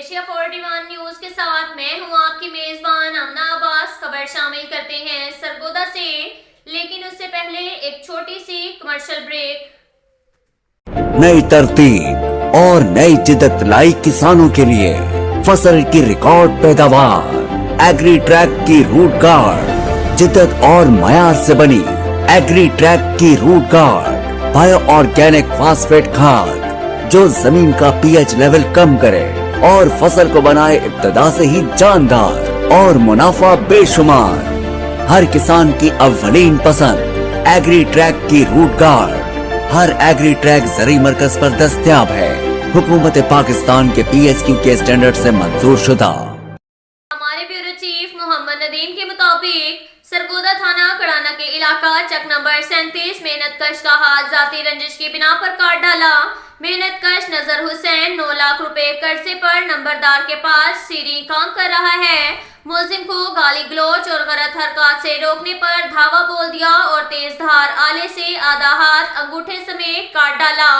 Asia 41 news के साथ मैं हूं आपकी मेजबान आमना अब्बास। खबर शामिल करते हैं सरगोदा से, लेकिन उससे पहले एक छोटी सी कमर्शियल ब्रेक। नई तरतीब और नई जिद्दत लाई किसानों के लिए फसल की रिकॉर्ड पैदावार। एग्री ट्रैक की रूट गार्ड जिद्दत और मयार से बनी एग्री ट्रैक की Root Guard bio organic phosphate खाद जो जमीन का पीएच लेवल कम करे और फसल को बनाए इब्तदा से ही जानदार और मुनाफा बेशुमार। हर किसान की अव्वलीन पसंद एग्री ट्रैक की रूट गार्ड हर एग्री ट्रैक जरी मरकज पर दस्तयाब है। हुकूमत पाकिस्तान के PSQ के स्टैंडर्ड से मंजूर शुदा। हमारे ब्यूरो चीफ मोहम्मद नदीम के मुताबिक सरगोदा थाना कड़ाना के इलाका चक नंबर 37 मेहनत कश का हाथ जाती रंजिश की बिना पर काट डाला। मेहनत कश नजर हुसैन 9 लाख रुपए कर्जे पर नंबरदार के पास सीरी काम कर रहा है। मुलजिम को गाली गलोच और गलत हरकत से रोकने पर धावा बोल दिया और तेज धार आले से आधा हाथ अंगूठे समेत काट डाला।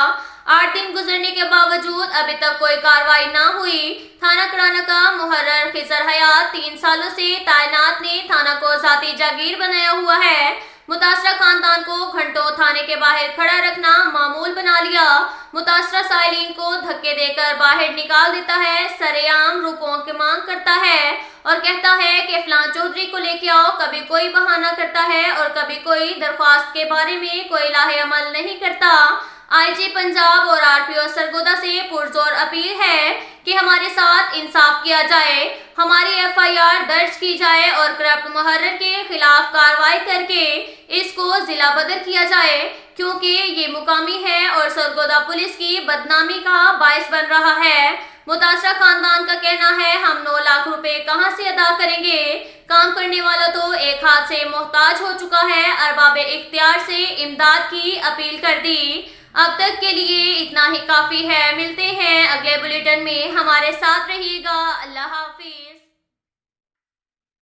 8 दिन गुजरने के बावजूद अभी तक कोई कार्रवाई न हुई। थाना कड़ाना का मुहर्रर खिजर हयात 3 सालों से तैनात ने थाना को जाती जागीर बनाया हुआ है। मुतासरा खानदान को घंटों थाने के बाहर खड़ा रखना मामूल बना लिया। मुतासरा साइलिन को धक्के देकर बाहर निकाल देता है, सरेआम रुपयों की मांग करता है और कहता है कि फलां चौधरी को लेके आओ। कभी कोई बहाना करता है और कभी कोई दरख्वास्त के बारे में कोई लाहे अमल नहीं करता। IG पंजाब और RPO सरगोदा से पुरजोर अपील है कि हमारे साथ इंसाफ किया जाए, हमारी FIR दर्ज की जाए और करप्ट मुहर्रर के खिलाफ कार्रवाई करके इसको जिला बदर किया जाए, क्योंकि ये मुकामी है और सरगोदा पुलिस की बदनामी का बायस बन रहा है। मुतासरा खानदान का कहना है हम 9 लाख रुपए कहां से अदा करेंगे। काम करने वाला तो एक हाथ से मोहताज हो चुका है। अरबाब इख्तियार से इमदाद की अपील कर दी। अब तक के लिए इतना ही काफी है। मिलते हैं अगले बुलेटिन में, हमारे साथ रहिएगा। अल्लाह हाफिज।